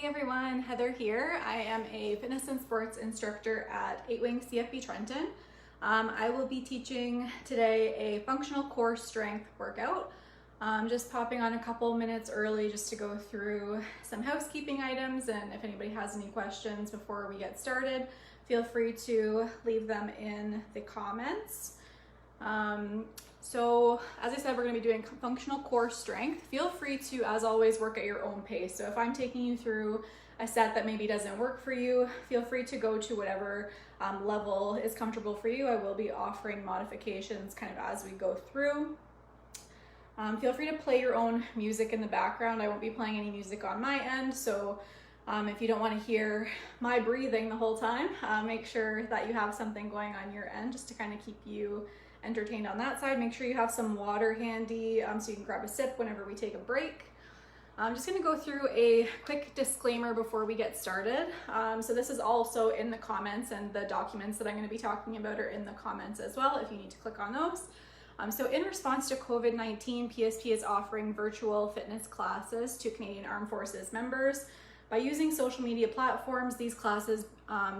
Hey everyone, Heather here. I am a fitness and sports instructor at 8 Wing CFB Trenton. I will be teaching today a functional core strength workout. Just popping on a couple minutes early just to go through some housekeeping items, and if anybody has any questions before we get started, feel free to leave them in the comments. So as I said, we're going to be doing functional core strength. Feel free to, as always, work at your own pace. So if I'm taking you through a set that maybe doesn't work for you, feel free to go to whatever level is comfortable for you. I will be offering modifications kind of as we go through. Feel free to play your own music in the background. I won't be playing any music on my end, so if you don't want to hear my breathing the whole time, make sure that you have something going on your end just to kind of keep you entertained on that side. Make sure you have some water handy so you can grab a sip whenever we take a break. I'm just going to go through a quick disclaimer before we get started. So this is also in the comments, and the documents that I'm going to be talking about are in the comments as well if you need to click on those. So in response to COVID-19, PSP is offering virtual fitness classes to Canadian Armed Forces members. By using social media platforms, these classes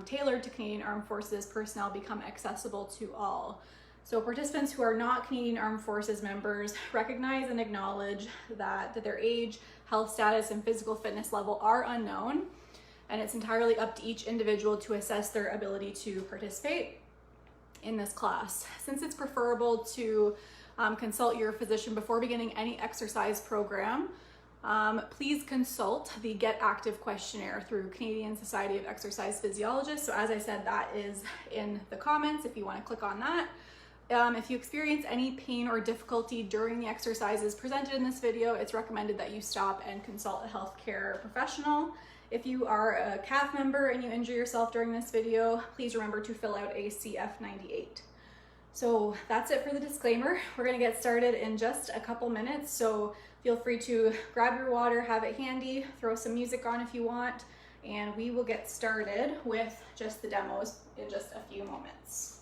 tailored to Canadian Armed Forces personnel become accessible to all. So participants who are not Canadian Armed Forces members recognize and acknowledge that their age, health status, and physical fitness level are unknown, and it's entirely up to each individual to assess their ability to participate in this class. Since it's preferable to consult your physician before beginning any exercise program, please consult the Get Active questionnaire through Canadian Society of Exercise Physiologists. So as I said, that is in the comments if you want to click on that. If you experience any pain or difficulty during the exercises presented in this video, it's recommended that you stop and consult a healthcare professional. If you are a CAF member and you injure yourself during this video, please remember to fill out a CF98. So that's it for the disclaimer. We're going to get started in just a couple minutes, so feel free to grab your water, have it handy, throw some music on if you want, and we will get started with just the demos in just a few moments.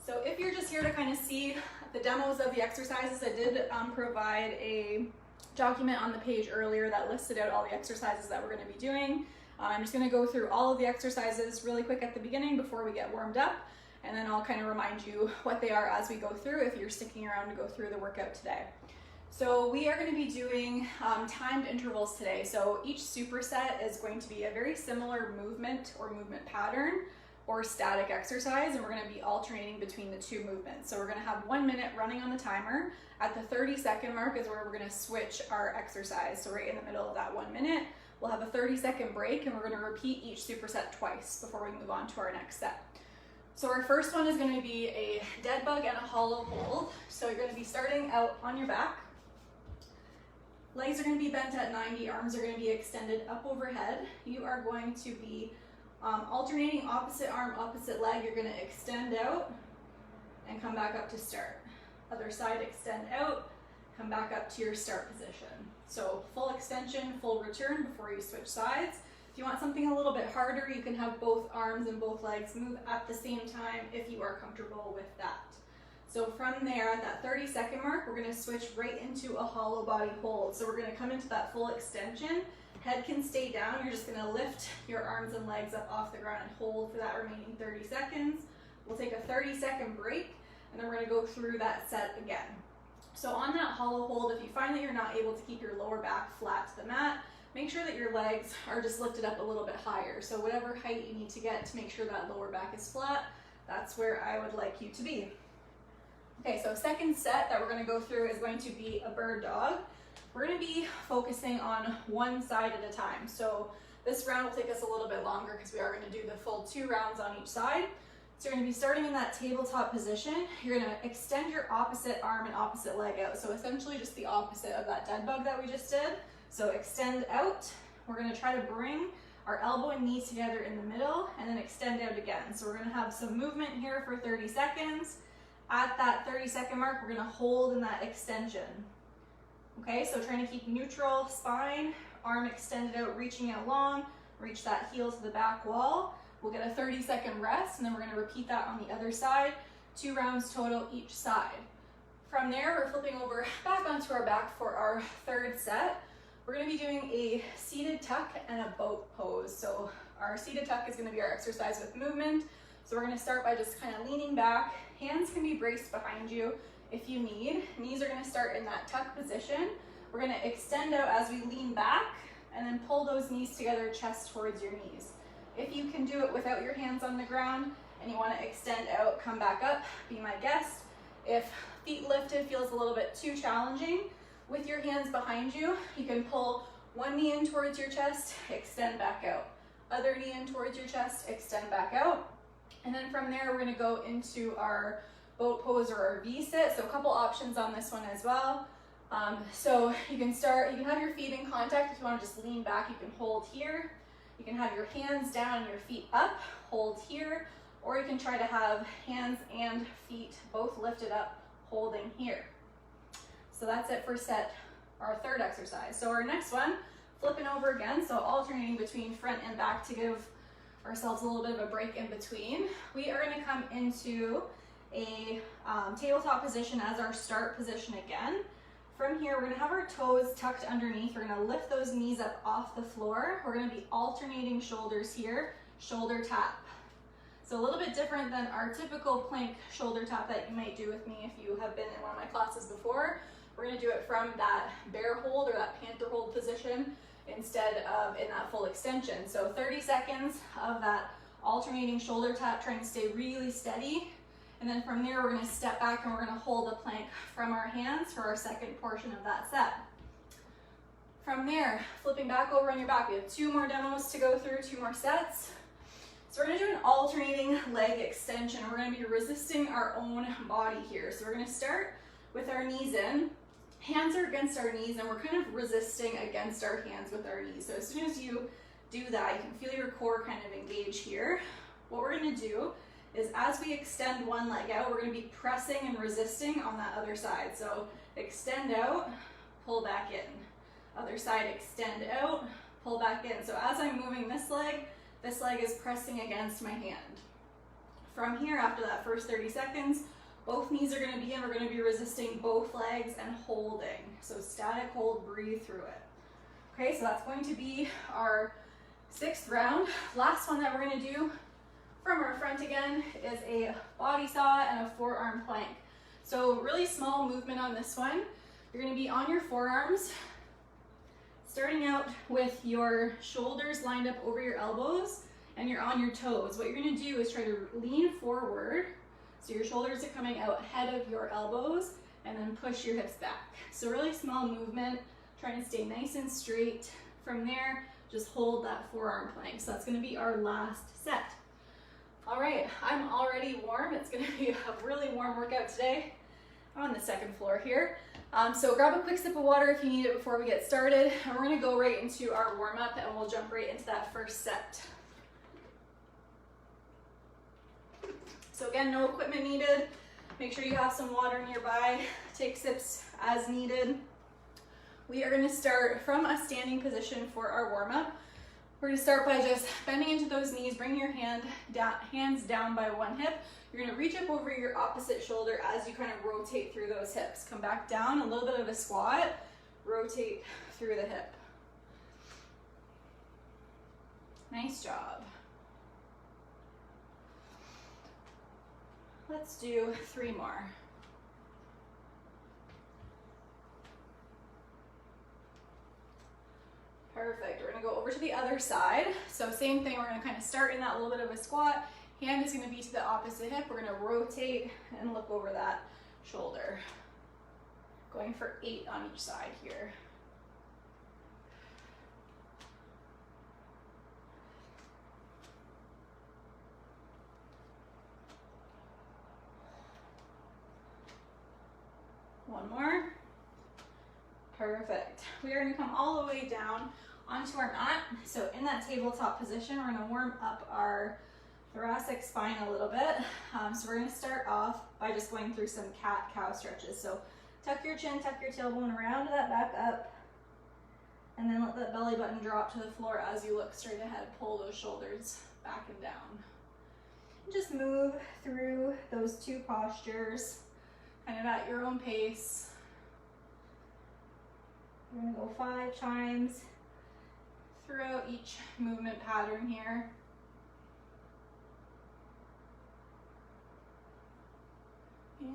So if you're just here to kind of see the demos of the exercises, I did provide a document on the page earlier that listed out all the exercises that we're going to be doing. I'm just going to go through all of the exercises really quick at the beginning before we get warmed up, and then I'll kind of remind you what they are as we go through if you're sticking around to go through the workout today. So we are going to be doing timed intervals today. So each superset is going to be a very similar movement or movement pattern or static exercise, and we're going to be alternating between the two movements. So we're going to have 1 minute running on the timer. At the 30-second mark is where we're going to switch our exercise. So right in the middle of that 1 minute, we'll have a 30-second break, and we're going to repeat each superset twice before we move on to our next set. So our first one is going to be a dead bug and a hollow hold. So you're going to be starting out on your back. Legs are going to be bent at 90, arms are going to be extended up overhead. You are going to be alternating opposite arm, opposite leg. You're going to extend out and come back up to start. Other side, extend out, come back up to your start position. So full extension, full return before you switch sides. If you want something a little bit harder, you can have both arms and both legs move at the same time if you are comfortable with that. So from there, at that 30-second mark, we're going to switch right into a hollow body hold. So we're going to come into that full extension. Head can stay down. You're just going to lift your arms and legs up off the ground and hold for that remaining 30 seconds. We'll take a 30-second break, and then we're going to go through that set again. So on that hollow hold, if you find that you're not able to keep your lower back flat to the mat, make sure that your legs are just lifted up a little bit higher. So whatever height you need to get to make sure that lower back is flat, that's where I would like you to be. Okay, so second set that we're going to go through is going to be a bird dog. We're going to be focusing on one side at a time. So this round will take us a little bit longer because we are going to do the full 2 rounds on each side. So you're going to be starting in that tabletop position. You're going to extend your opposite arm and opposite leg out. So essentially just the opposite of that dead bug that we just did. So extend out. We're going to try to bring our elbow and knees together in the middle and then extend out again. So we're going to have some movement here for 30 seconds. At that 30-second mark, we're going to hold in that extension. Okay, so trying to keep neutral spine, arm extended out, reaching out long, reach that heel to the back wall. We'll get a 30-second rest, and then we're going to repeat that on the other side. 2 rounds total each side. From there, we're flipping over back onto our back for our third set. We're gonna be doing a seated tuck and a boat pose. So our seated tuck is gonna be our exercise with movement. So we're gonna start by just kind of leaning back. Hands can be braced behind you if you need. Knees are gonna start in that tuck position. We're gonna extend out as we lean back and then pull those knees together, chest towards your knees. If you can do it without your hands on the ground and you wanna extend out, come back up, be my guest. If feet lifted feels a little bit too challenging, with your hands behind you, you can pull one knee in towards your chest, extend back out. Other knee in towards your chest, extend back out. And then from there, we're gonna go into our boat pose or our V-sit. So a couple options on this one as well. So you can have your feet in contact. If you wanna just lean back, you can hold here. You can have your hands down and your feet up, hold here, or you can try to have hands and feet both lifted up, holding here. So that's it for our third exercise. So our next one, flipping over again, so alternating between front and back to give ourselves a little bit of a break in between. We are gonna come into a tabletop position as our start position again. From here, we're gonna have our toes tucked underneath. We're gonna lift those knees up off the floor. We're gonna be alternating shoulders here, shoulder tap. So a little bit different than our typical plank shoulder tap that you might do with me if you have been in one of my classes before. We're gonna do it from that bear hold or that panther hold position instead of in that full extension. So 30 seconds of that alternating shoulder tap, trying to stay really steady. And then from there, we're gonna step back and we're gonna hold the plank from our hands for our second portion of that set. From there, flipping back over on your back, we have 2 more demos to go through, 2 more sets. So we're gonna do an alternating leg extension. We're gonna be resisting our own body here. So we're gonna start with our knees in. Hands are against our knees and we're kind of resisting against our hands with our knees. So as soon as you do that, you can feel your core kind of engage here. What we're gonna do is as we extend one leg out, we're gonna be pressing and resisting on that other side. So extend out, pull back in. Other side, extend out, pull back in. So as I'm moving this leg is pressing against my hand. From here, after that first 30 seconds, both knees are gonna be in, we're gonna be resisting both legs and holding. So static hold, breathe through it. Okay, so that's going to be our 6th round. Last one that we're gonna do from our front again is a body saw and a forearm plank. So really small movement on this one. You're gonna be on your forearms, starting out with your shoulders lined up over your elbows and you're on your toes. What you're gonna do is try to lean forward. So your shoulders are coming out ahead of your elbows and then push your hips back. So really small movement, trying to stay nice and straight. From there, just hold that forearm plank. So that's gonna be our last set. All right, I'm already warm. It's gonna be a really warm workout today. I'm on the 2nd floor here. So grab a quick sip of water if you need it before we get started. And we're gonna go right into our warm up and we'll jump right into that first set. So again, no equipment needed. Make sure you have some water nearby. Take sips as needed. We are gonna start from a standing position for our warm up. We're gonna start by just bending into those knees, bring your hands down by one hip. You're gonna reach up over your opposite shoulder as you kind of rotate through those hips. Come back down, a little bit of a squat, rotate through the hip. Nice job. Let's do 3 more. Perfect, we're gonna go over to the other side. So same thing, we're gonna kind of start in that little bit of a squat. Hand is gonna be to the opposite hip. We're gonna rotate and look over that shoulder. Going for 8 on each side here. One more. Perfect. We are gonna come all the way down onto our mat. So in that tabletop position, we're gonna warm up our thoracic spine a little bit. So we're gonna start off by just going through some cat-cow stretches. So tuck your chin, tuck your tailbone, round that back up, and then let that belly button drop to the floor as you look straight ahead. Pull those shoulders back and down. Just move through those 2 postures, kind of at your own pace. We're gonna go 5 times throughout each movement pattern here.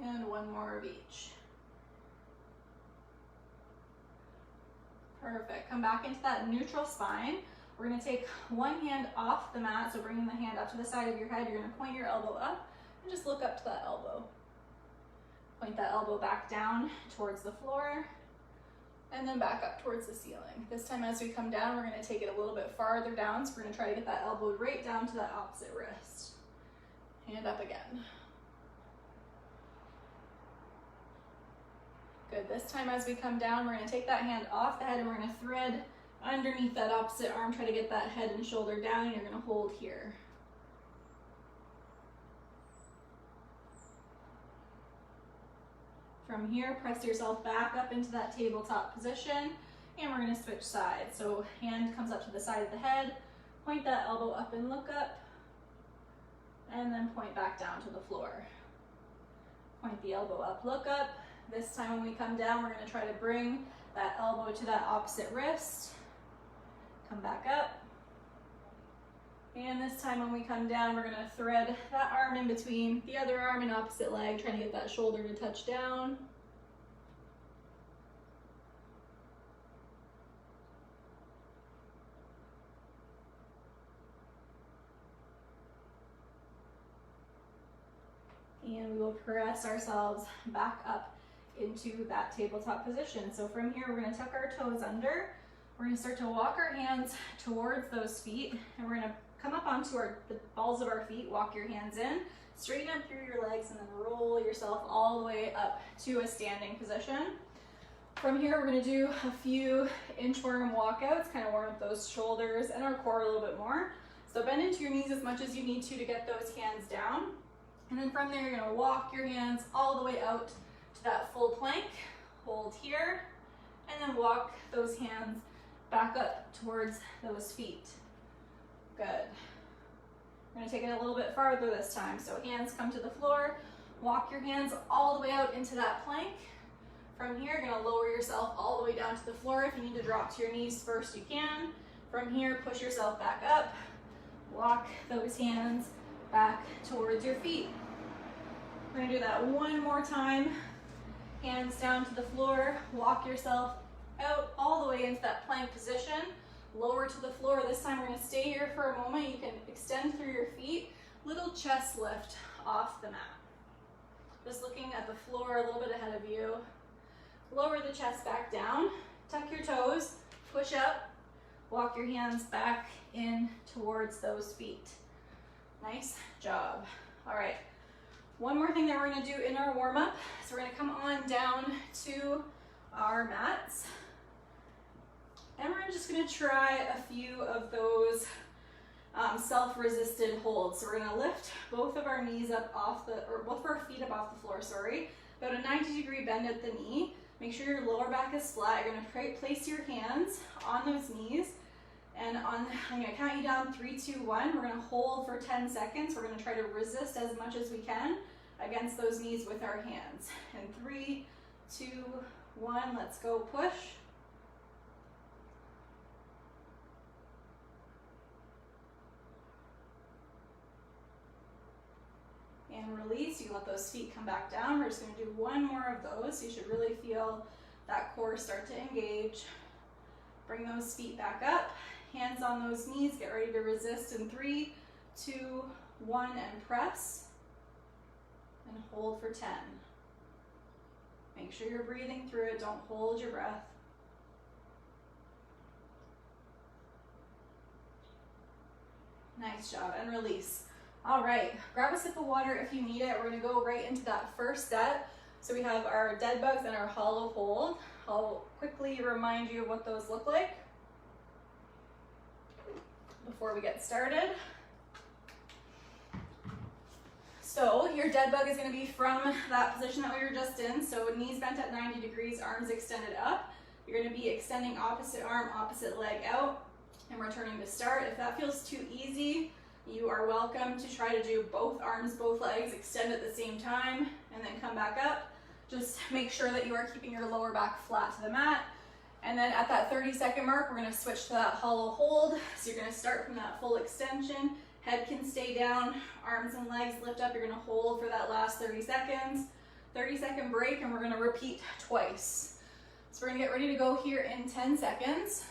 And 1 more of each. Perfect. Come back into that neutral spine. We're going to take one hand off the mat, so bringing the hand up to the side of your head, you're going to point your elbow up and just look up to that elbow. Point that elbow back down towards the floor and then back up towards the ceiling. This time as we come down, we're going to take it a little bit farther down, so we're going to try to get that elbow right down to that opposite wrist. Hand up again. Good. This time as we come down, we're going to take that hand off the head and we're going to thread underneath that opposite arm. Try to get that head and shoulder down, and you're going to hold here. From here, press yourself back up into that tabletop position, and we're going to switch sides. So hand comes up to the side of the head, point that elbow up and look up, and then point back down to the floor. Point the elbow up, look up. This time when we come down, we're going to try to bring that elbow to that opposite wrist. Come back up. And this time when we come down, we're going to thread that arm in between the other arm and opposite leg, trying to get that shoulder to touch down. And we will press ourselves back up into that tabletop position. So from here, we're going to tuck our toes under. We're going to start to walk our hands towards those feet, and we're going to come up onto the balls of our feet, walk your hands in, straighten up through your legs, and then roll yourself all the way up to a standing position. From here, we're going to do a few inchworm walkouts, kind of warm up those shoulders and our core a little bit more. So bend into your knees as much as you need to get those hands down. And then from there, you're going to walk your hands all the way out to that full plank. Hold here, and then walk those hands back up towards those feet. Good. We're going to take it a little bit farther this time. So hands come to the floor, walk your hands all the way out into that plank. From here, you're going to lower yourself all the way down to the floor. If you need to drop to your knees first, you can. From here, push yourself back up. Walk those hands back towards your feet. We're going to do that one more time. Hands down to the floor. Walk yourself out all the way into that plank position. Lower to the floor. This time we're going to stay here for a moment. You can extend through your feet. Little chest lift off the mat. Just looking at the floor a little bit ahead of you. Lower the chest back down. Tuck your toes. Push up. Walk your hands back in towards those feet. Nice job. All right. One more thing that we're going to do in our warm-up. So we're going to come on down to our mats. And we're just going to try a few of those self-resisted holds. So we're going to lift both of our knees up both of our feet up off the floor, About a 90-degree bend at the knee. Make sure your lower back is flat. You're going to place your hands on those knees. And I'm going to count you down 3, 2, 1. We're going to hold for 10 seconds. We're going to try to resist as much as we can against those knees with our hands. And 3, 2, 1. Let's go. Push. And release. You can let those feet come back down. We're just going to do one more of those. You should really feel that core start to engage. Bring those feet back up. Hands on those knees. Get ready to resist in 3, 2, 1, and press. And hold for 10. Make sure you're breathing through it. Don't hold your breath. Nice job. And release. All right. Grab a sip of water if you need it. We're going to go right into that first set. So we have our dead bugs and our hollow hold. I'll quickly remind you of what those look like before we get started. So your dead bug is going to be from that position that we were just in. So knees bent at 90 degrees, arms extended up. You're going to be extending opposite arm, opposite leg out, and returning to start. If that feels too easy, you are welcome to try to do both arms, both legs, extend at the same time, and then come back up. Just make sure that you are keeping your lower back flat to the mat. And then at that 30-second mark, we're gonna switch to that hollow hold. So you're gonna start from that full extension. Head can stay down, arms and legs lift up. You're gonna hold for that last 30 seconds. 30-second break, and we're gonna repeat twice. So we're gonna get ready to go here in 10 seconds.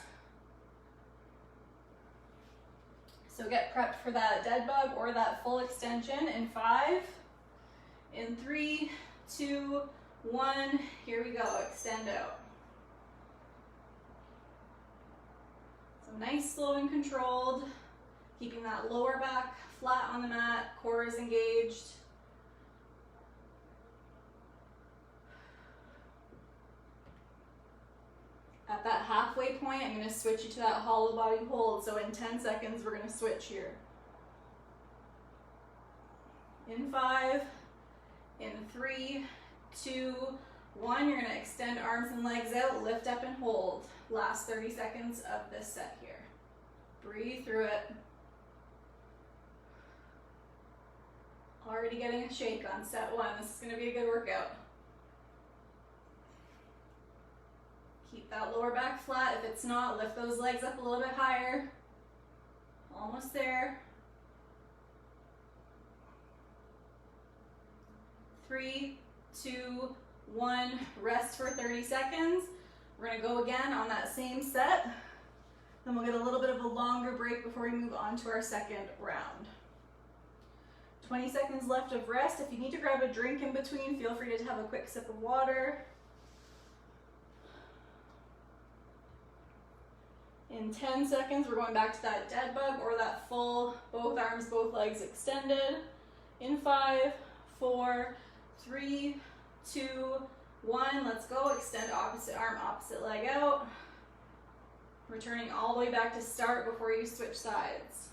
So get prepped for that dead bug or that full extension in 5, in 3, 2, 1. Here we go, extend out. So nice, slow and controlled, keeping that lower back flat on the mat, core is engaged. At that halfway point, I'm going to switch you to that hollow body hold. So in 10 seconds, we're going to switch here. In 5, in 3, 2, 1, you're going to extend arms and legs out, lift up and hold. Last 30 seconds of this set here. Breathe through it. Already getting a shake on set 1. This is going to be a good workout. Keep that lower back flat. If it's not, lift those legs up a little bit higher. Almost there. 3, 2, 1. Rest for 30 seconds. We're going to go again on that same set. Then we'll get a little bit of a longer break before we move on to our second round. 20 seconds left of rest. If you need to grab a drink in between, feel free to have a quick sip of water. In 10 seconds, we're going back to that dead bug or that full, both arms, both legs extended. In 5, 4, 3, 2, 1. Let's go. Extend opposite arm, opposite leg out. Returning all the way back to start before you switch sides.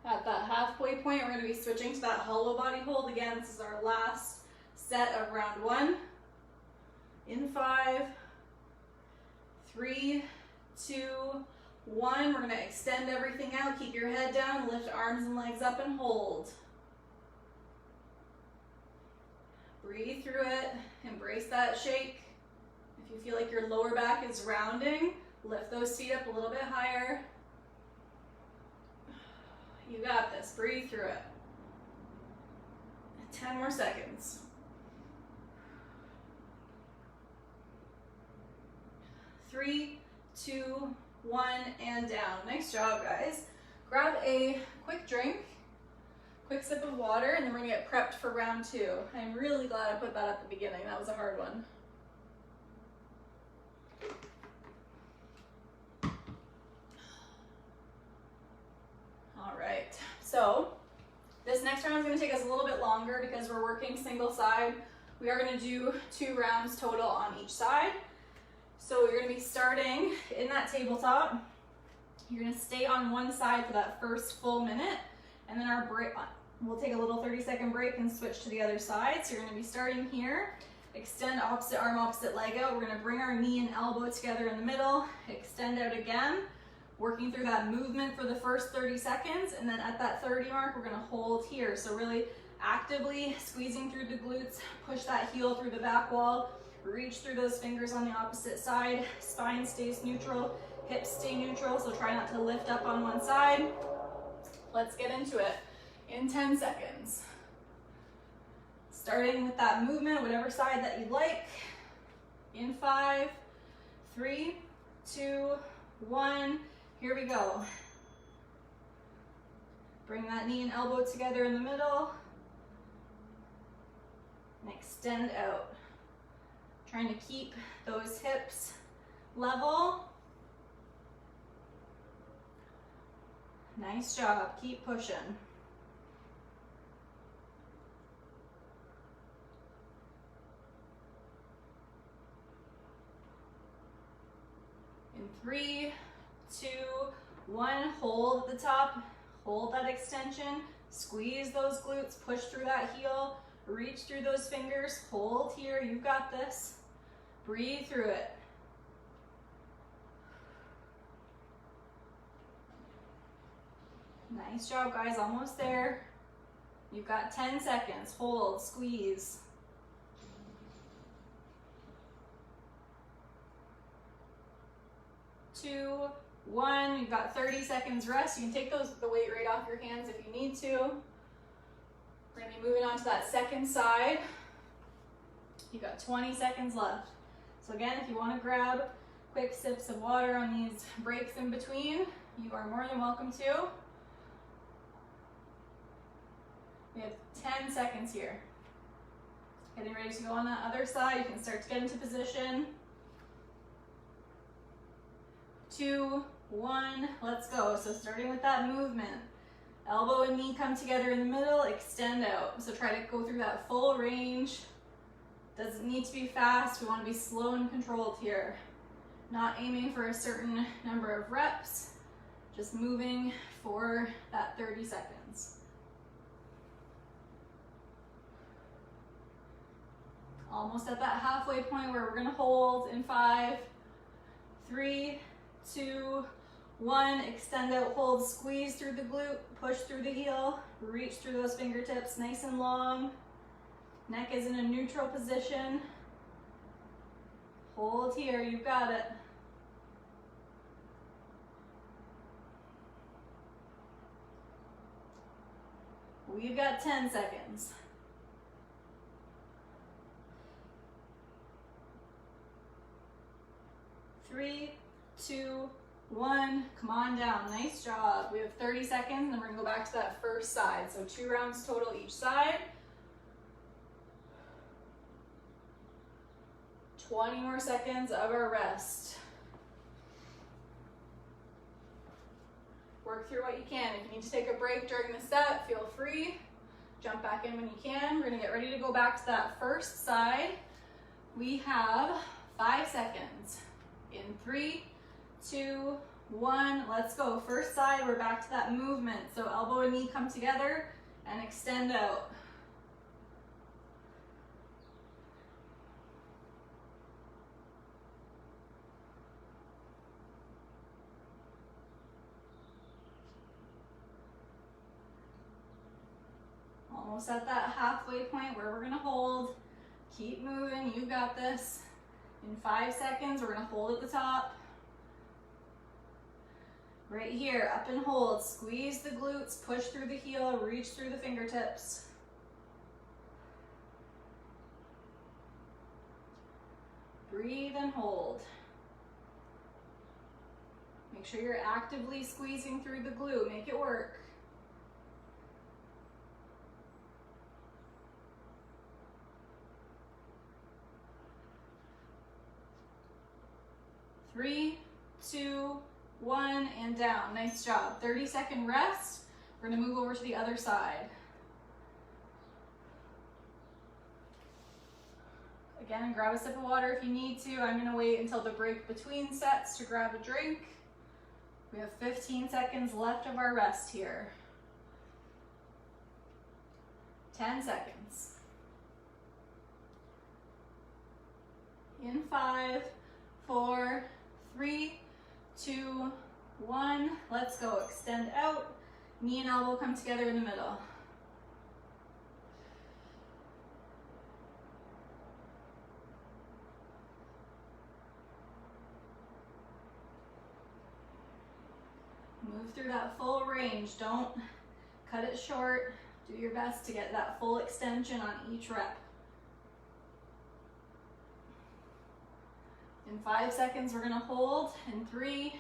At that halfway point, we're going to be switching to that hollow body hold. Again, this is our last set of round 1. In 5, 3, 2, 1. We're going to extend everything out. Keep your head down. Lift arms and legs up and hold. Breathe through it. Embrace that shake. If you feel like your lower back is rounding, lift those feet up a little bit higher. You got this. Breathe through it. 10 more seconds. 3, 2, 1, and down. Nice job, guys. Grab a quick drink, quick sip of water, and then we're gonna get prepped for round 2. I'm really glad I put that at the beginning. That was a hard one. All right, so this next round is going to take us a little bit longer because we're working single side. We are going to do 2 rounds total on each side. So you're going to be starting in that tabletop. You're going to stay on one side for that first full minute, and then our break, we'll take a little 30-second break and switch to the other side. So you're going to be starting here. Extend opposite arm, opposite leg out. We're going to bring our knee and elbow together in the middle. Extend out again. Working through that movement for the first 30 seconds, and then at that 30 mark, we're gonna hold here. So really actively squeezing through the glutes, push that heel through the back wall, reach through those fingers on the opposite side, spine stays neutral, hips stay neutral, so try not to lift up on one side. Let's get into it in 10 seconds. Starting with that movement, whatever side that you like. In 5, 3, 2, 1. Here we go. Bring that knee and elbow together in the middle. And extend out. Trying to keep those hips level. Nice job. Keep pushing. In 3, 2, 1, hold at the top, hold that extension, squeeze those glutes, push through that heel, reach through those fingers, hold here, you got this. Breathe through it. Nice job, guys, almost there. You've got 10 seconds. Hold, squeeze. 2, 1. You've got 30 seconds rest. You can take the weight right off your hands if you need to. We're gonna be moving on to that second side. You've got 20 seconds left. So again, if you wanna grab quick sips of water on these breaks in between, you are more than welcome to. We have 10 seconds here. Getting ready to go on that other side. You can start to get into position. 2, 1, let's go. So starting with that movement. Elbow and knee come together in the middle, extend out. So try to go through that full range. Doesn't need to be fast. We want to be slow and controlled here. Not aiming for a certain number of reps, just moving for that 30 seconds. Almost at that halfway point where we're gonna hold in 5, 3, 2, 1, extend out, hold, squeeze through the glute, push through the heel, reach through those fingertips nice and long. Neck is in a neutral position. Hold here, you've got it. We've got 10 seconds. 3, 2, 1, come on down, nice job. We have 30 seconds and then we're gonna go back to that first side. So 2 rounds total each side. 20 more seconds of our rest. Work through what you can. If you need to take a break during the set, feel free. Jump back in when you can. We're gonna get ready to go back to that first side. We have 5 seconds. In 3, 2, 1, let's go. First side, we're back to that movement. So elbow and knee come together and extend out. Almost at that halfway point where we're gonna hold. Keep moving, you got this. In 5 seconds, we're gonna hold at the top. Right here, up and hold. Squeeze the glutes, push through the heel, reach through the fingertips. Breathe and hold. Make sure you're actively squeezing through the glute. Make it work. Three, 2, 1, and down. Nice job. 30-second rest. We're gonna move over to the other side. Again, grab a sip of water if you need to. I'm gonna wait until the break between sets to grab a drink. We have 15 seconds left of our rest here. 10 seconds. In 5, 4, 3, 2, 1, let's go. Extend out, knee and elbow come together in the middle. Move through that full range. Don't cut it short. Do your best to get that full extension on each rep. In 5 seconds, we're gonna hold. In 3,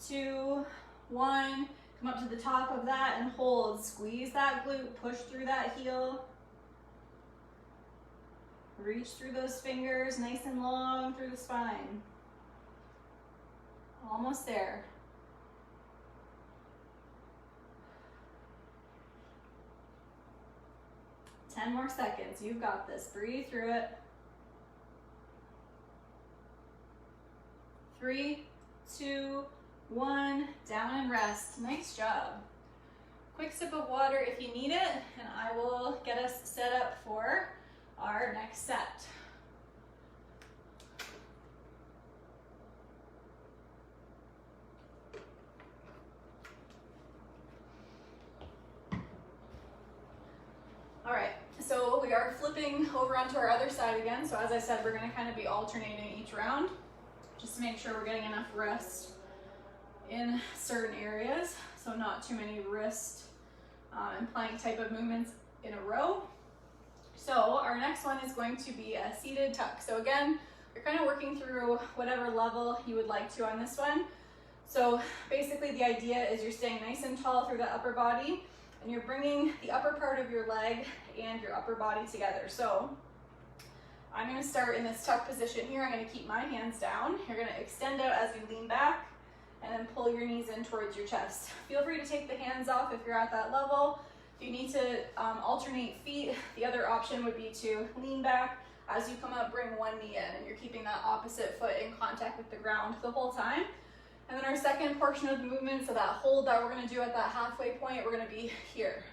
2, 1, come up to the top of that and hold. Squeeze that glute, push through that heel. Reach through those fingers, nice and long through the spine. Almost there. Ten more seconds, you've got this. Breathe through it. 3, 2, 1, down and rest. Nice job. Quick sip of water if you need it, and I will get us set up for our next set. are flipping over onto our other side again. So as I said, we're gonna kind of be alternating each round just to make sure we're getting enough rest in certain areas. So not too many wrist and plank type of movements in a row. So our next one is going to be a seated tuck. So again, you're kind of working through whatever level you would like to on this one. So basically the idea is you're staying nice and tall through the upper body, and you're bringing the upper part of your leg and your upper body together. So I'm going to start in this tuck position here. I'm going to keep my hands down. You're going to extend out as you lean back and then pull your knees in towards your chest. Feel free to take the hands off if you're at that level. If you need to alternate feet, the other option would be to lean back. As you come up, bring one knee in, and you're keeping that opposite foot in contact with the ground the whole time. And then our second portion of the movement, so that hold that we're going to do at that halfway point, we're going to be here.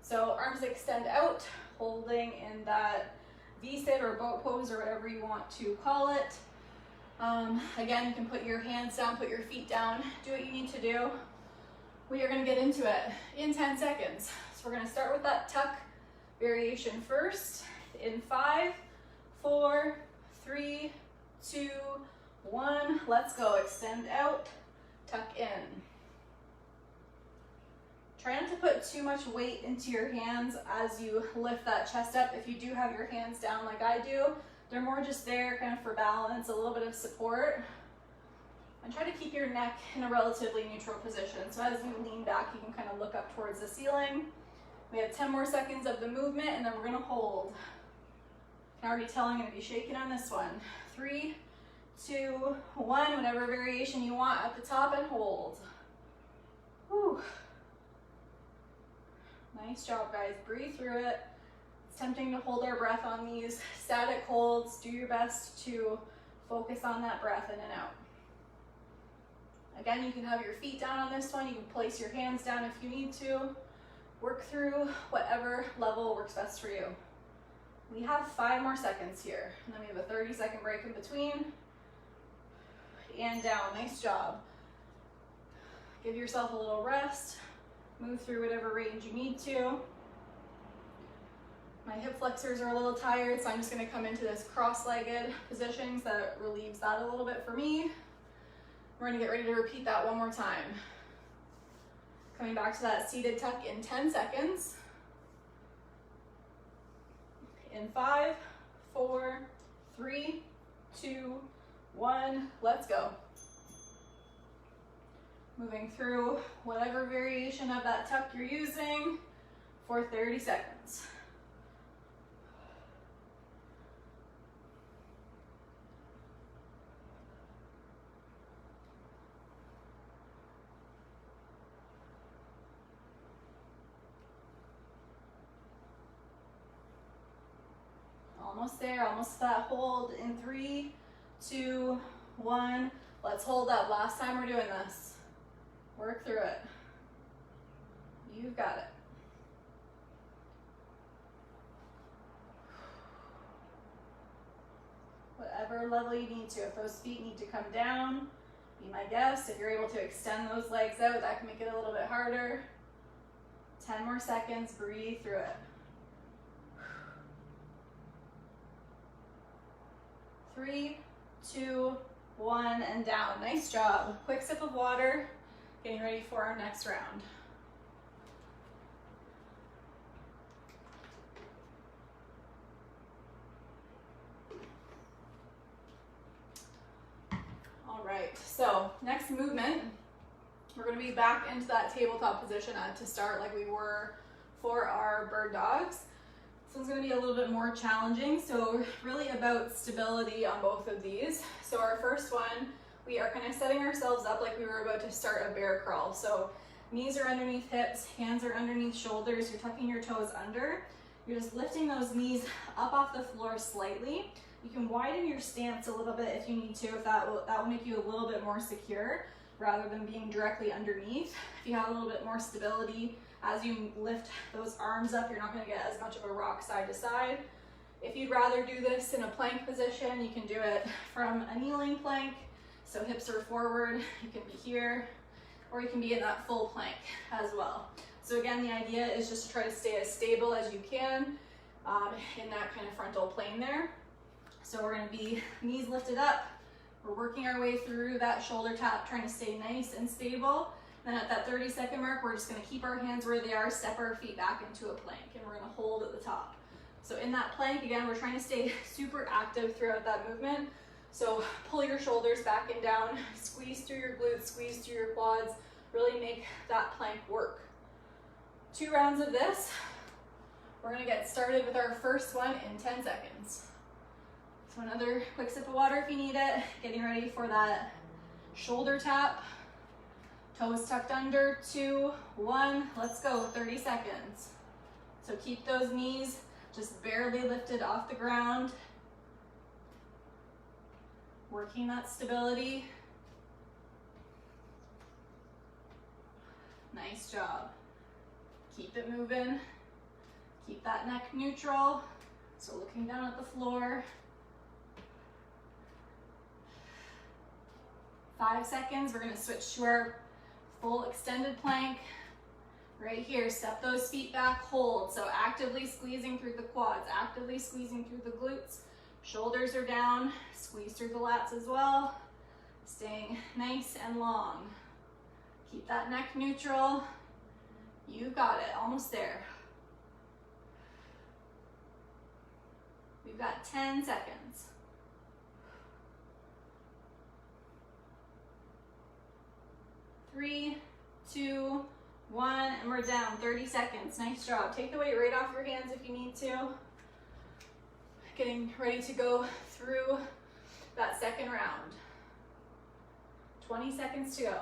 So arms extend out, holding in that V-sit or boat pose or whatever you want to call it. Again, you can put your hands down, put your feet down, do what you need to do. We are going to get into it in 10 seconds. So we're going to start with that tuck variation first. In 5, 4, 3, 2, 1. Let's go. Extend out, tuck in. Try not to put too much weight into your hands as you lift that chest up. If you do have your hands down like I do, they're more just there kind of for balance, a little bit of support. And try to keep your neck in a relatively neutral position. So as you lean back, you can kind of look up towards the ceiling. We have 10 more seconds of the movement, and then we're going to hold. I can already tell I'm going to be shaking on this one. 3, 2, 1, whatever variation you want at the top, and hold. Whew. Nice job, guys. Breathe through it. It's tempting to hold our breath on these static holds. Do your best to focus on that breath in and out. Again, you can have your feet down on this one. You can place your hands down if you need to. Work through whatever level works best for you. We have 5 more seconds here, and then we have a 30-second break in between. And down. Nice job. Give yourself a little rest. Move through whatever range you need to. My hip flexors are a little tired, so I'm just going to come into this cross-legged position so that relieves that a little bit for me. We're going to get ready to repeat that one more time. Coming back to that seated tuck in 10 seconds. In 5, 4, 3, 2, 1, let's go. Moving through whatever variation of that tuck you're using for 30 seconds. Almost there, almost to that hold in 3, 2, 1. Let's hold up. Last time we're doing this. Work through it. You've got it. Whatever level you need to. If those feet need to come down, be my guest. If you're able to extend those legs out, that can make it a little bit harder. 10 more seconds. Breathe through it. 3, 2, 1, and down. Nice job. Quick sip of water. Getting ready for our next round. All right, so next movement, we're going to be back into that tabletop position to start like we were for our bird dogs. This one's going to be a little bit more challenging, so really about stability on both of these. So our first one, we are kind of setting ourselves up like we were about to start a bear crawl. So knees are underneath hips, hands are underneath shoulders, you're tucking your toes under. You're just lifting those knees up off the floor slightly. You can widen your stance a little bit if you need to, if that will make you a little bit more secure rather than being directly underneath. If you have a little bit more stability, as you lift those arms up, you're not going to get as much of a rock side to side. If you'd rather do this in a plank position, you can do it from a kneeling plank. So hips are forward, you can be here, or you can be in that full plank as well. So again, the idea is just to try to stay as stable as you can. in that kind of frontal plane there. So we're gonna be knees lifted up. We're working our way through that shoulder tap, trying to stay nice and stable. Then at that 30-second mark, we're just gonna keep our hands where they are, step our feet back into a plank, and we're gonna hold at the top. So in that plank, again, we're trying to stay super active throughout that movement. So pull your shoulders back and down, squeeze through your glutes, squeeze through your quads, really make that plank work. 2 rounds of this. We're gonna get started with our first one in 10 seconds. So another quick sip of water if you need it. Getting ready for that shoulder tap. Toes tucked under, 2, 1, let's go, 30 seconds. So keep those knees just barely lifted off the ground. Working that stability. Nice job. Keep it moving. Keep that neck neutral. So looking down at the floor. 5 seconds, we're gonna switch to our full extended plank. Right here, step those feet back, hold. So actively squeezing through the quads, actively squeezing through the glutes. Shoulders are down, squeeze through the lats as well. Staying nice and long. Keep that neck neutral. You got it, almost there. We've got 10 seconds. 3, 2, 1, and we're down. 30 seconds. Nice job. Take the weight right off your hands if you need to. Getting ready to go through that second round. 20 seconds to go.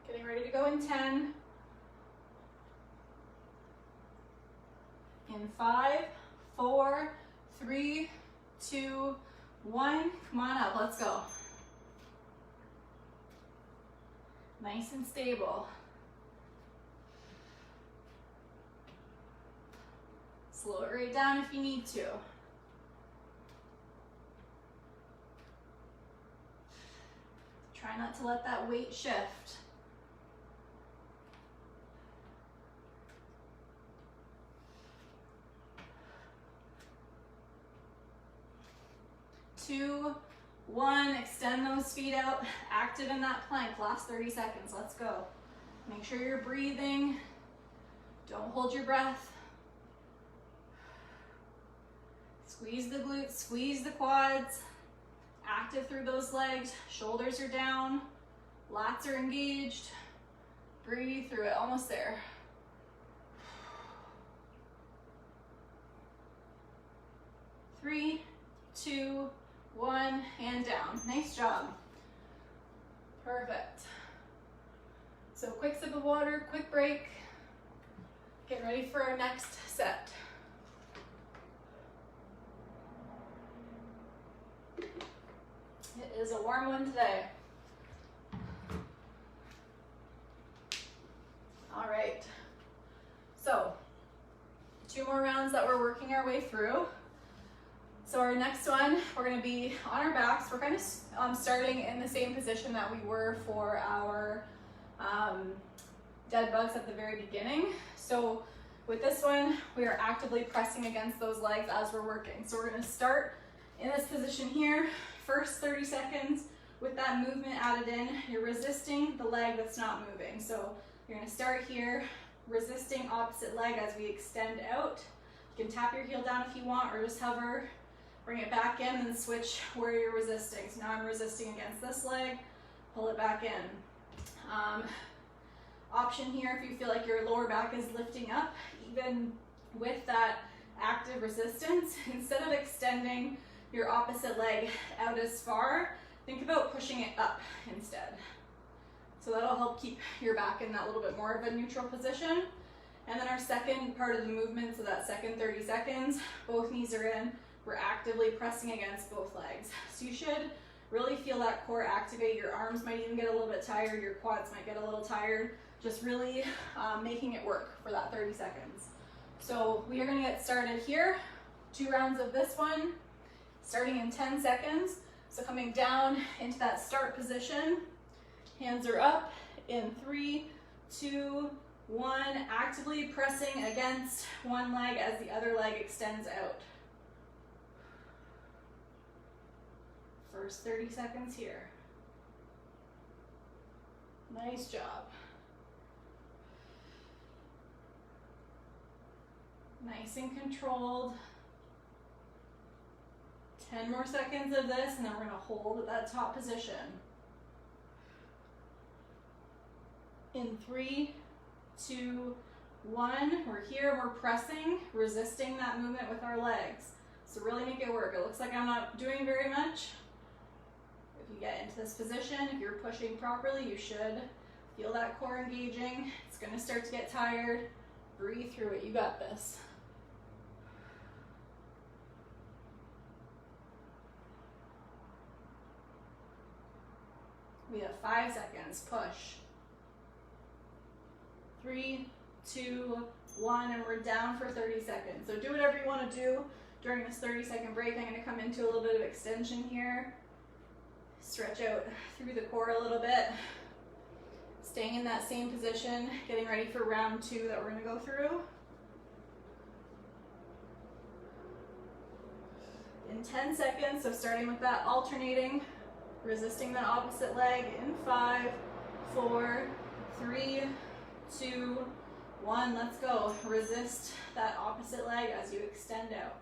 Getting ready to go in 10. In 5, 4, 3, 2, 1. Come on up, let's go. Nice and stable. Slow it right down if you need to. Try not to let that weight shift. Two, 1, extend those feet out, active in that plank. Last 30 seconds, let's go. Make sure you're breathing. Don't hold your breath. Squeeze the glutes, squeeze the quads. Active through those legs, shoulders are down, lats are engaged. Breathe through it, almost there. 3, 2, 1, and down. Nice job. Perfect. So quick sip of water, quick break. Get ready for our next set. It is a warm one today. All right. So 2 more rounds that we're working our way through. So our next one, we're gonna be on our backs. We're kind of starting in the same position that we were for our dead bugs at the very beginning. So with this one, we are actively pressing against those legs as we're working. So we're gonna start in this position here. First 30 seconds with that movement added in, you're resisting the leg that's not moving. So you're gonna start here, resisting opposite leg as we extend out. You can tap your heel down if you want, or just hover. Bring it back in and switch where you're resisting. So now I'm resisting against this leg, pull it back in. Option here, if you feel like your lower back is lifting up, even with that active resistance, instead of extending your opposite leg out as far, think about pushing it up instead. So that'll help keep your back in that little bit more of a neutral position. And then our second part of the movement, so that second 30 seconds, both knees are in. We're actively pressing against both legs. So you should really feel that core activate. Your arms might even get a little bit tired. Your quads might get a little tired. Just really making it work for that 30 seconds. So we are gonna get started here. 2 rounds of this one, starting in 10 seconds. So coming down into that start position, hands are up In 3, 2, 1, actively pressing against one leg as the other leg extends out. First 30 seconds here. Nice job. Nice and controlled. 10 more seconds of this, and then we're gonna hold at that top position. In 3, 2, 1, we're here, we're pressing, resisting that movement with our legs. So really make it work. It looks like I'm not doing very much. If you get into this position, if you're pushing properly, you should feel that core engaging. It's gonna start to get tired. Breathe through it, you got this. We have 5 seconds, push. 3, 2, 1, and we're down for 30 seconds. So do whatever you want to do during this 30-second break. I'm going to come into a little bit of extension here. Stretch out through the core a little bit. Staying in that same position, getting ready for round 2 that we're going to go through. In 10 seconds, so starting with that alternating, resisting the opposite leg in 5, 4, 3, 2, 1, let's go. Resist that opposite leg as you extend out.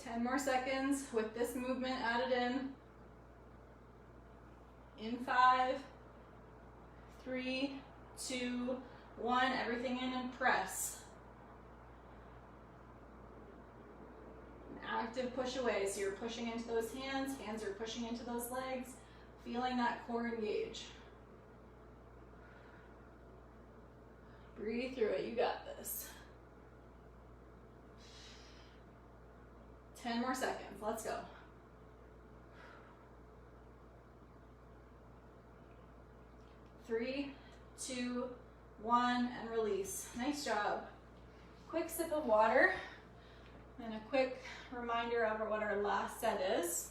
Ten more seconds with this movement added in. In 5, 3, 2, 1, everything in and press. An active push away, so you're pushing into those hands, hands are pushing into those legs, feeling that core engage. Breathe through it, you got this. 10 more seconds, let's go. 3, 2, 1, and release. Nice job. Quick sip of water, and a quick reminder of what our last set is.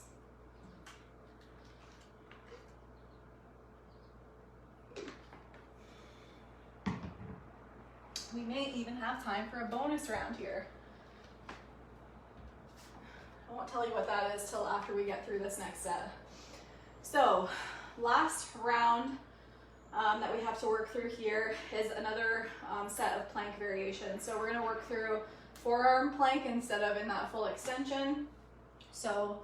We may even have time for a bonus round here. I won't tell you what that is till after we get through this next set. So, last round that we have to work through here is another set of plank variations. So we're going to work through forearm plank instead of in that full extension. So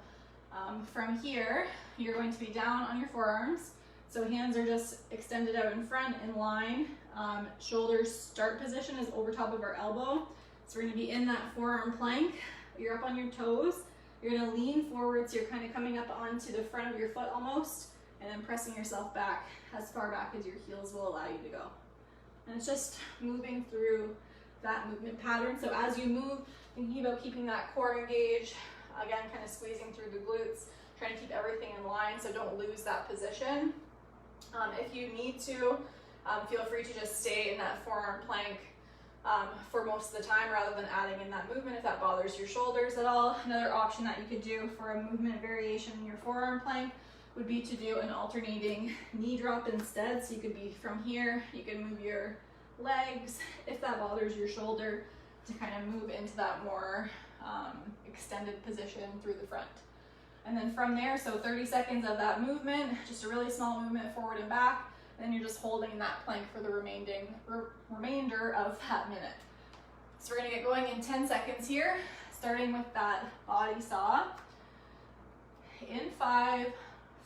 from here, you're going to be down on your forearms. So hands are just extended out in front in line. Shoulders start position is over top of our elbow. So we're going to be in that forearm plank. You're up on your toes. You're going to lean forward, so you're kind of coming up onto the front of your foot almost, and then pressing yourself back as far back as your heels will allow you to go. And it's just moving through that movement pattern. So as you move, thinking about keeping that core engaged, again, kind of squeezing through the glutes, trying to keep everything in line so don't lose that position. If you need to, feel free to just stay in that forearm plank for most of the time rather than adding in that movement if that bothers your shoulders at all. Another option that you could do for a movement variation in your forearm plank would be to do an alternating knee drop instead. So you could be from here, you can move your legs if that bothers your shoulder to kind of move into that more extended position through the front. And then from there, so 30 seconds of that movement, just a really small movement forward and back, and then you're just holding that plank for the remainder of that minute. So we're gonna get going in 10 seconds here, starting with that body saw. In 5,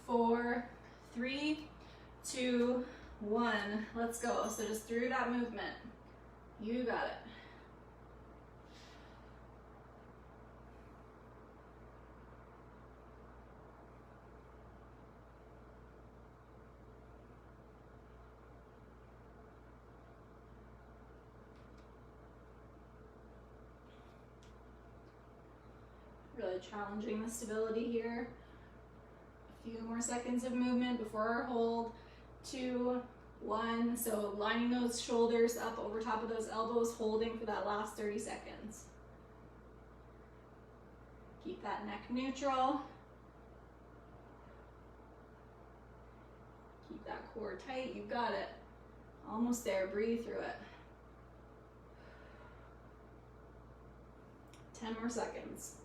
4, 3, 2, 1, let's go. So just through that movement, you got it. Really challenging the stability here. A few more seconds of movement before our hold. 2, 1. So lining those shoulders up over top of those elbows, holding for that last 30 seconds. Keep that neck neutral. Keep that core tight. You got it. Almost there. Breathe through it. 10 more seconds.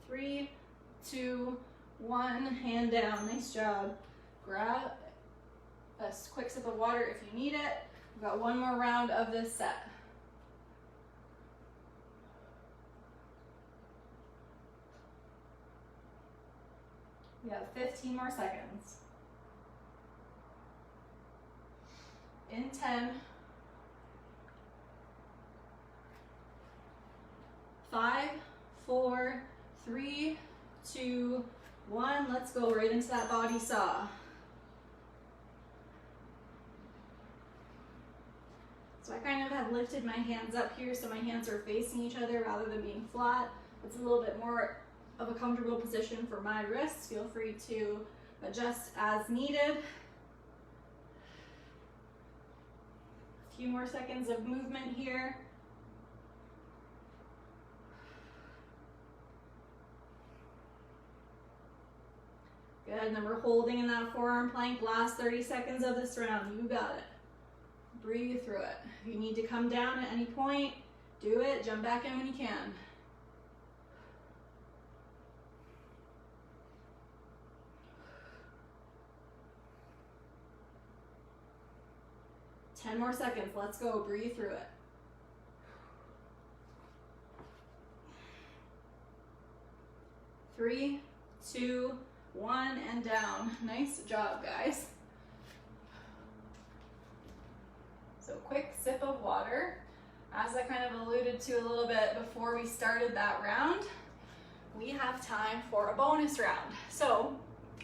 3, 2, 1. Hand down. Nice job. Grab a quick sip of water if you need it. We've got one more round of this set. We have 15 more seconds. In 10, 5, 4, 3, 2, 1. Let's go right into that body saw. So I kind of have lifted my hands up here so my hands are facing each other rather than being flat. It's a little bit more of a comfortable position for my wrists. Feel free to adjust as needed. A few more seconds of movement here. Good, and then we're holding in that forearm plank. Last 30 seconds of this round. You got it. Breathe through it. If you need to come down at any point, do it. Jump back in when you can. Ten more seconds. Let's go. Breathe through it. 3, 2, 1, and down. Nice job, guys. So quick sip of water. As I kind of alluded to a little bit before we started that round, we have time for a bonus round. So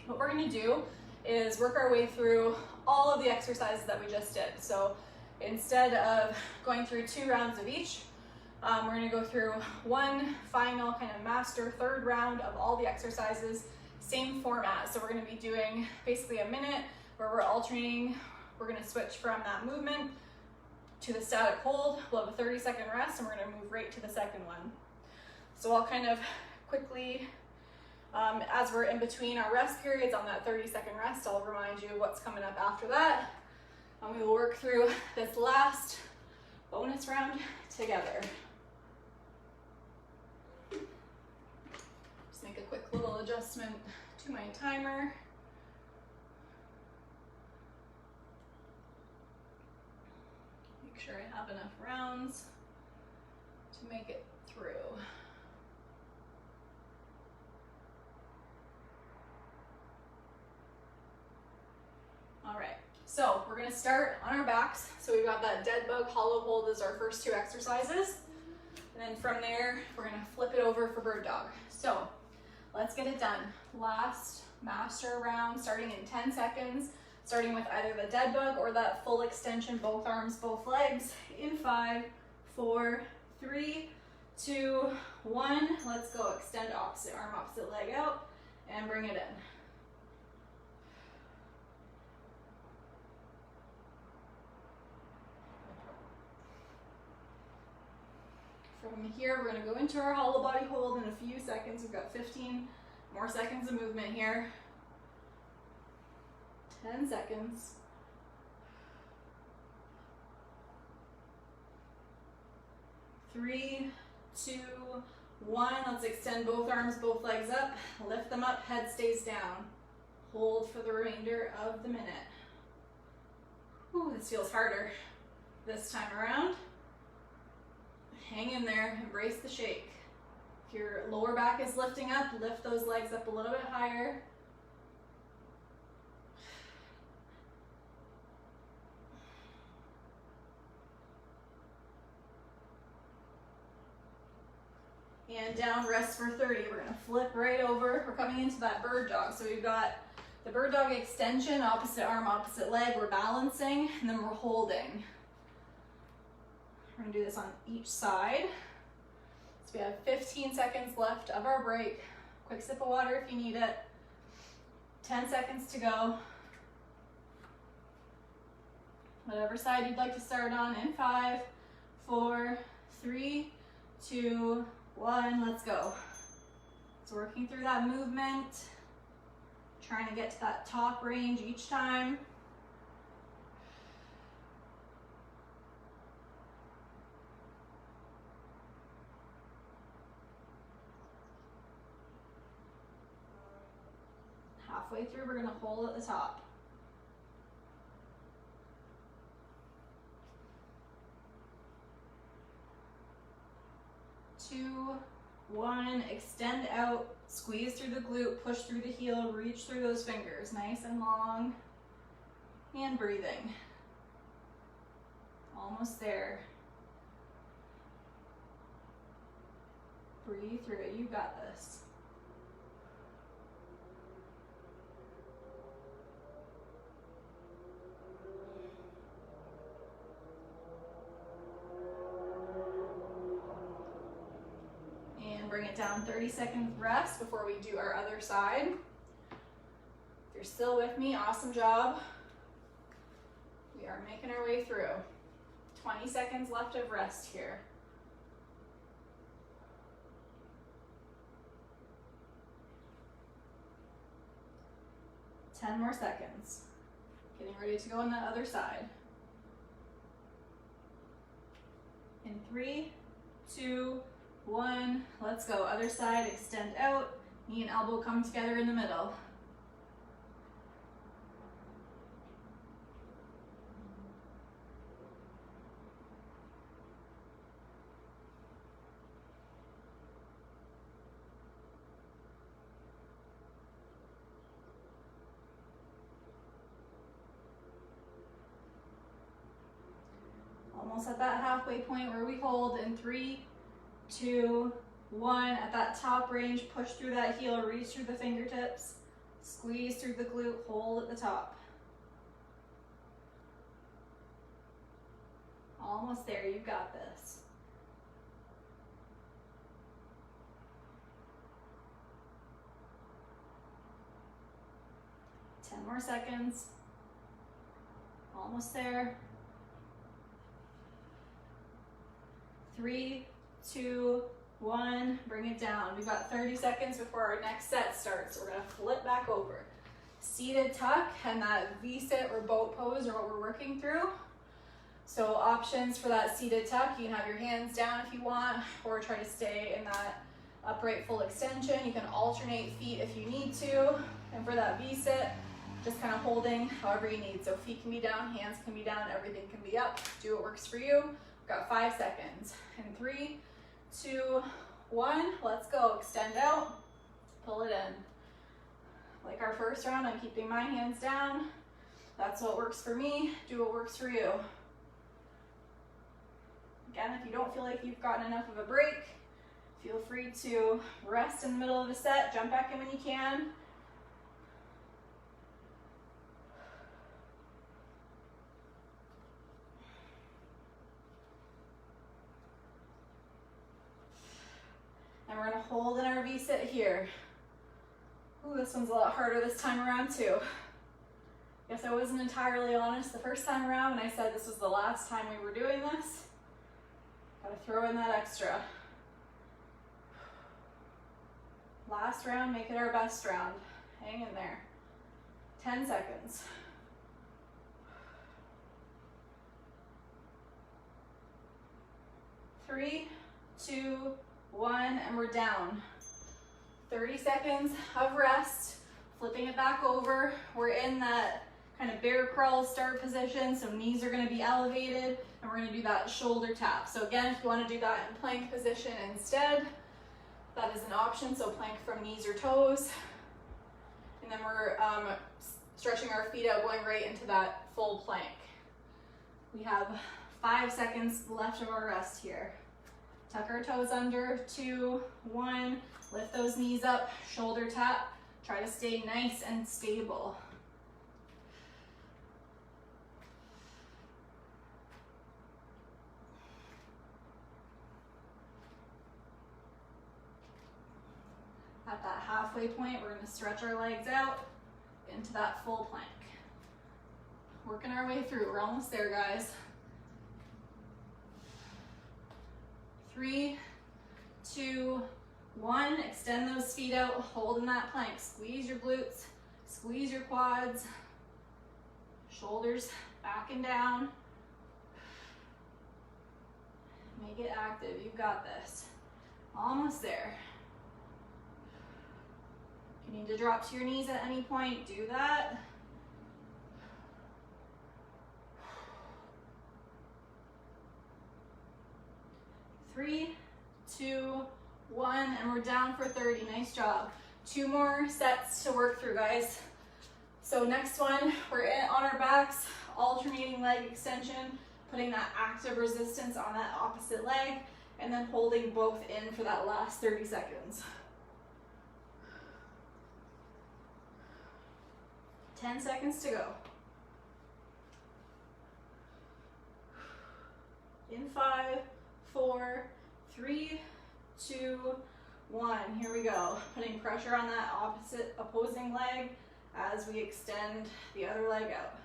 what we're going to do is work our way through all of the exercises that we just did. So instead of going through 2 rounds of each, we're going to go through one final kind of master third round of all the exercises, same format. So we're going to be doing basically a minute where we're alternating. We're going to switch from that movement to the static hold. We'll have a 30-second rest, and we're going to move right to the second one. So I'll kind of quickly, as we're in between our rest periods on that 30-second rest, I'll remind you what's coming up after that. And we will work through this last bonus round together. Just make a quick little adjustment to my timer. Make sure I have enough rounds to make it through. All right, so we're gonna start on our backs. So we've got that dead bug hollow hold as our first 2 exercises. And then from there, we're gonna flip it over for bird dog. So let's get it done. Last master round, starting in 10 seconds, starting with either the dead bug or that full extension, both arms, both legs, in 5, 4, 3, 2, 1. Let's go. Extend opposite arm, opposite leg out, and bring it in. From here, we're going to go into our hollow body hold in a few seconds. We've got 15 more seconds of movement here. 10 seconds. 3, 2, 1. Let's extend both arms, both legs up. Lift them up, head stays down. Hold for the remainder of the minute. Ooh, this feels harder this time around. Hang in there, embrace the shake. If your lower back is lifting up, lift those legs up a little bit higher. And down, rest for 30. We're gonna flip right over. We're coming into that bird dog. So we've got the bird dog extension, opposite arm, opposite leg. We're balancing, and then we're holding. We're gonna do this on each side. So we have 15 seconds left of our break. Quick sip of water if you need it. 10 seconds to go. Whatever side you'd like to start on in 5, 4, 3, 2, 1, let's go. So working through that movement, trying to get to that top range each time. Halfway through, we're gonna hold at the top. 2, 1, extend out, squeeze through the glute, push through the heel, reach through those fingers, nice and long, and breathing. Almost there. Breathe through it, you got this. Bring it down, 30-second rest before we do our other side. If you're still with me, awesome job. We are making our way through. 20 seconds left of rest here. Ten more seconds. Getting ready to go on the other side. In 3, 2, 1, let's go. Other side, extend out, knee and elbow come together in the middle. Almost at that halfway point where we hold in 3, 2, 1, at that top range, push through that heel, reach through the fingertips, squeeze through the glute, hold at the top. Almost there, you've got this. Ten more seconds. Almost there. 3, 2, 1, bring it down. We've got 30 seconds before our next set starts. So we're gonna flip back over. Seated tuck and that V-sit or boat pose are what we're working through. So options for that seated tuck, you can have your hands down if you want, or try to stay in that upright full extension. You can alternate feet if you need to. And for that V-sit, just kind of holding however you need. So feet can be down, hands can be down, everything can be up. Do what works for you. We've got 5 seconds. In 3, 2, 1, let's go. Extend out, pull it in. Like our first round, I'm keeping my hands down. That's what works for me. Do what works for you. Again, if you don't feel like you've gotten enough of a break, feel free to rest in the middle of the set, jump back in when you can. And we're gonna hold in our V-sit here. Ooh, this one's a lot harder this time around too. Guess I wasn't entirely honest the first time around when I said this was the last time we were doing this. Gotta throw in that extra. Last round, make it our best round. Hang in there. 10 seconds. 3, 2, 1, and we're down. 30 seconds of rest, flipping it back over. We're in that kind of bear crawl start position, so knees are gonna be elevated, and we're gonna do that shoulder tap. So again, if you wanna do that in plank position instead, that is an option, so plank from knees or toes. And then we're stretching our feet out, going right into that full plank. We have 5 seconds left of our rest here. Tuck our toes under, 2, 1, lift those knees up, shoulder tap. Try to stay nice and stable. At that halfway point, we're gonna stretch our legs out into that full plank. Working our way through, we're almost there, guys. 3, 2, 1, extend those feet out, hold in that plank. Squeeze your glutes, squeeze your quads, shoulders back and down. Make it active, you've got this. Almost there. If you need to drop to your knees at any point, do that. Three, 2, 1, and we're down for 30. Nice job. 2 more sets to work through, guys. So next one, we're on our backs, alternating leg extension, putting that active resistance on that opposite leg, and then holding both in for that last 30 seconds. 10 seconds to go. In 5, 4, 3, 2, 1. Here we go. Putting pressure on that opposing leg as we extend the other leg out.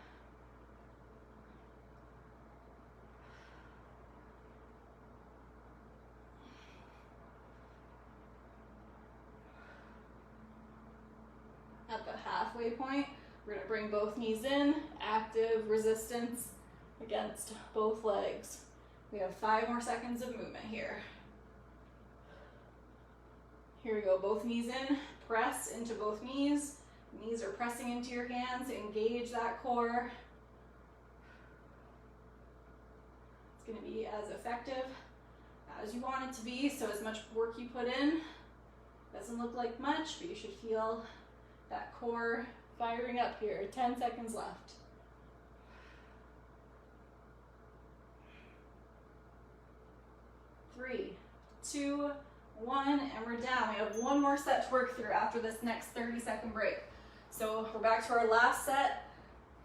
At the halfway point, we're going to bring both knees in, active resistance against both legs. We have 5 more seconds of movement here. Here we go, both knees in, press into both knees. Knees are pressing into your hands, engage that core. It's going to be as effective as you want it to be, so as much work you put in, doesn't look like much, but you should feel that core firing up here. 10 seconds left. 3, 2, 1, and we're down. We have 1 more set to work through after this next 30-second break. So we're back to our last set.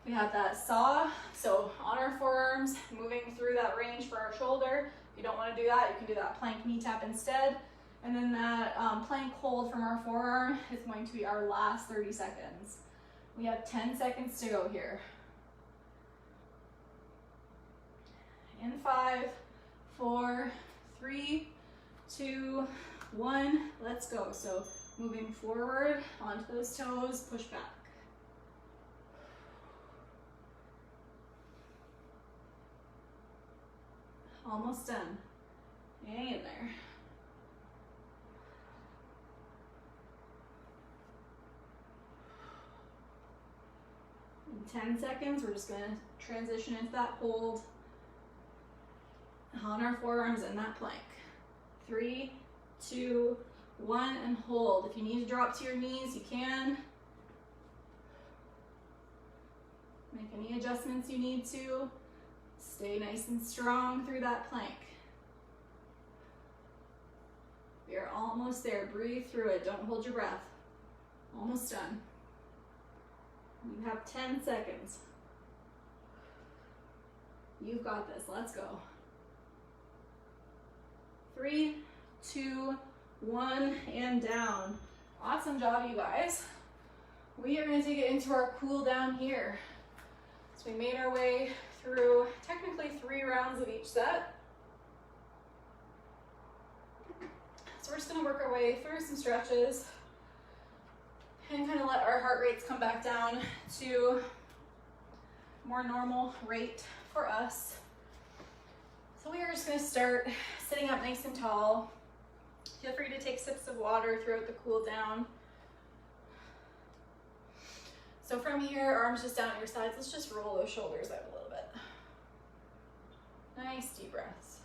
We have that saw, so on our forearms, moving through that range for our shoulder. If you don't want to do that, you can do that plank knee tap instead. And then that plank hold from our forearm is going to be our last 30 seconds. We have 10 seconds to go here. In 5, 4, 3, 2, 1, let's go. So moving forward onto those toes, push back. Almost done. Hang in there. In 10 seconds, we're just going to transition into that hold on our forearms in that plank. 3, 2, 1, and hold. If you need to drop to your knees, you can. Make any adjustments you need to. Stay nice and strong through that plank. We are almost there. Breathe through it. Don't hold your breath. Almost done. You have 10 seconds. You've got this. Let's go. 3, 2, 1, and down. Awesome job, you guys. We are going to take it into our cool down here. So we made our way through technically 3 rounds of each set. So we're just going to work our way through some stretches and kind of let our heart rates come back down to more normal rate for us. So we are just going to start sitting up nice and tall. Feel free to take sips of water throughout the cool down. So from here, arms just down at your sides. Let's just roll those shoulders out a little bit. Nice deep breaths.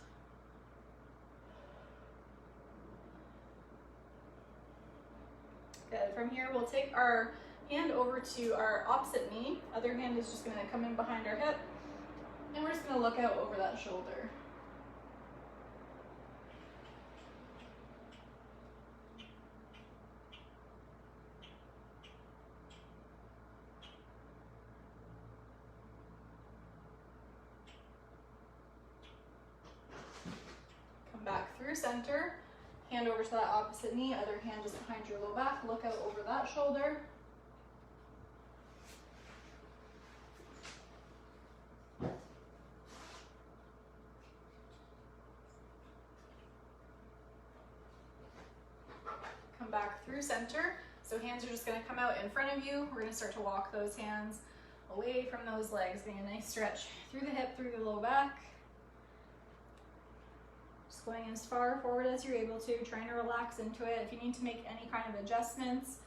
Good. From here, we'll take our hand over to our opposite knee. Other hand is just going to come in behind our hip. And we're just going to look out over that shoulder. Come back through center. Hand over to that opposite knee, other hand just behind your low back. Look out over that shoulder. Come back through center. So hands are just going to come out in front of you. We're going to start to walk those hands away from those legs, getting a nice stretch through the hip, through the low back. Just going as far forward as you're able to, trying to relax into it. If you need to make any kind of adjustments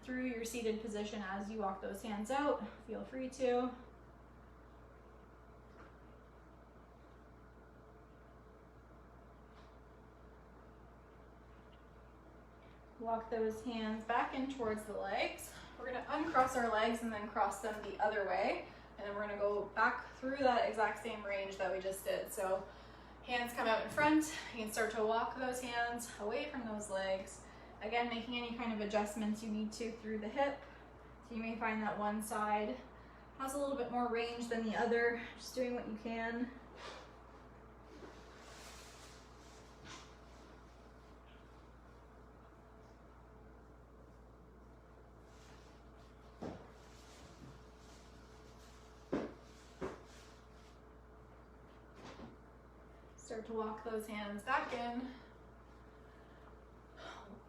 through your seated position as you walk those hands out, feel free to. Walk those hands back in towards the legs. We're going to uncross our legs and then cross them the other way. And then we're going to go back through that exact same range that we just did. So hands come out in front. You can start to walk those hands away from those legs. Again, making any kind of adjustments you need to through the hip. So you may find that one side has a little bit more range than the other. Just doing what you can. Start to walk those hands back in.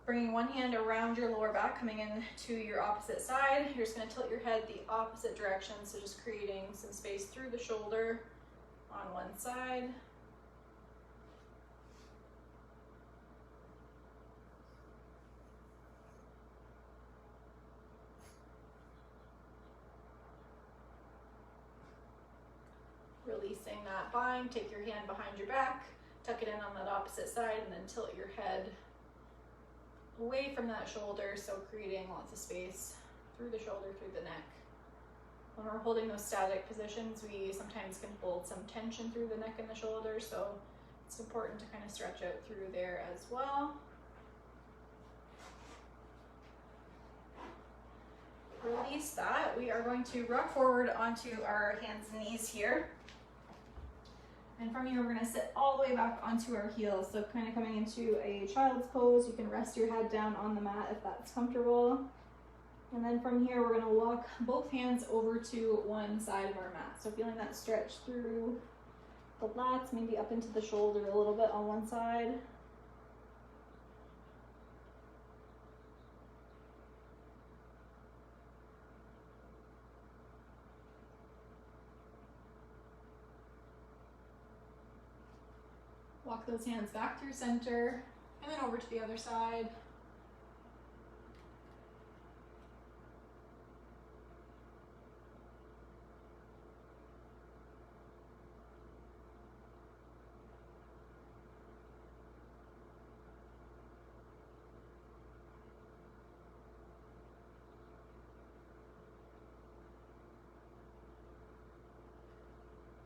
Bringing one hand around your lower back, coming in to your opposite side. You're just going to tilt your head the opposite direction, so just creating some space through the shoulder on one side. Releasing that bind, take your hand behind your back, tuck it in on that opposite side, and then tilt your head away from that shoulder, so creating lots of space through the shoulder, through the neck. When we're holding those static positions, we sometimes can hold some tension through the neck and the shoulder, so it's important to kind of stretch out through there as well. Release that. We are going to rock forward onto our hands and knees here. And from here, we're going to sit all the way back onto our heels. So kind of coming into a child's pose. You can rest your head down on the mat if that's comfortable. And then from here, we're going to walk both hands over to one side of our mat. So feeling that stretch through the lats, maybe up into the shoulder a little bit on one side. Walk those hands back through center and then over to the other side.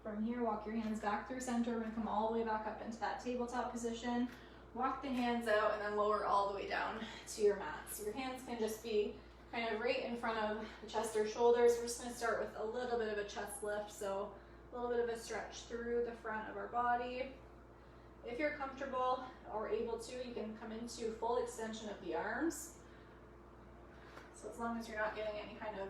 From here, walk your hands back through center. We're going to come all the way back up into that tabletop position. Walk the hands out and then lower all the way down to your mat. So your hands can just be kind of right in front of the chest or shoulders. We're just going to start with a little bit of a chest lift, so a little bit of a stretch through the front of our body. If you're comfortable or able to, you can come into full extension of the arms. So as long as you're not getting any kind of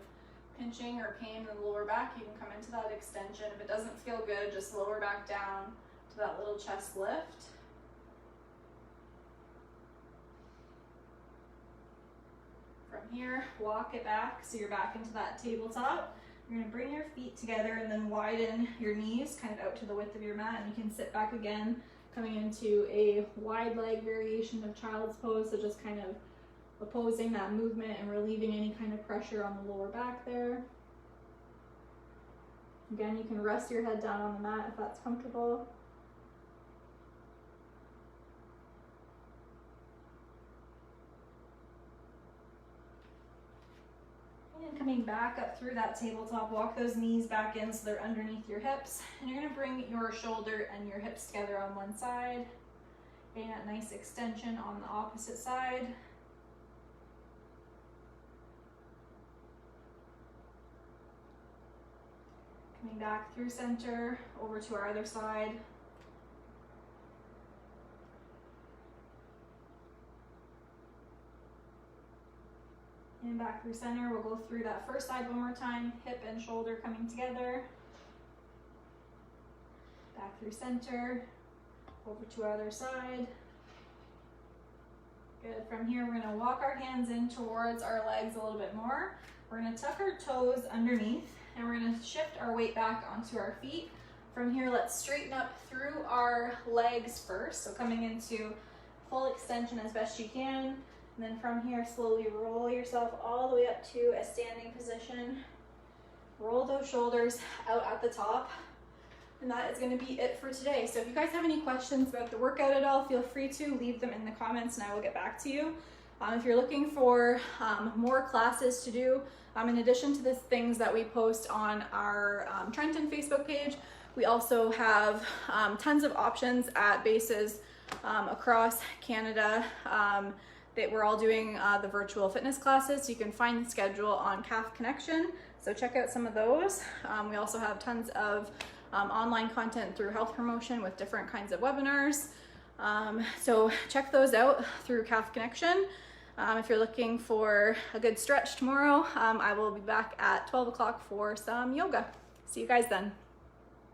pinching or pain in the lower back, you can come into that extension. If it doesn't feel good, just lower back down to that little chest lift. From here, walk it back so you're back into that tabletop. You're going to bring your feet together and then widen your knees kind of out to the width of your mat, and you can sit back again, coming into a wide leg variation of child's pose, so just kind of opposing that movement and relieving any kind of pressure on the lower back there. Again, you can rest your head down on the mat if that's comfortable. And coming back up through that tabletop, walk those knees back in so they're underneath your hips. And you're going to bring your shoulder and your hips together on one side. Getting that nice extension on the opposite side. Coming back through center, over to our other side. And back through center. We'll go through that first side one more time. Hip and shoulder coming together. Back through center. Over to other side. Good. From here, we're going to walk our hands in towards our legs a little bit more. We're going to tuck our toes underneath, and we're going to shift our weight back onto our feet. From here, let's straighten up through our legs first. So coming into full extension as best you can. And then from here, slowly roll yourself all the way up to a standing position. Roll those shoulders out at the top. And that is going to be it for today. So if you guys have any questions about the workout at all, feel free to leave them in the comments and I will get back to you. If you're looking for more classes to do, in addition to the things that we post on our Trenton Facebook page, we also have tons of options at bases across Canada that we're all doing the virtual fitness classes. So you can find the schedule on Calf Connection. So check out some of those. We also have tons of online content through health promotion with different kinds of webinars. So check those out through Calf Connection. If you're looking for a good stretch tomorrow, I will be back at 12 o'clock for some yoga. See you guys then.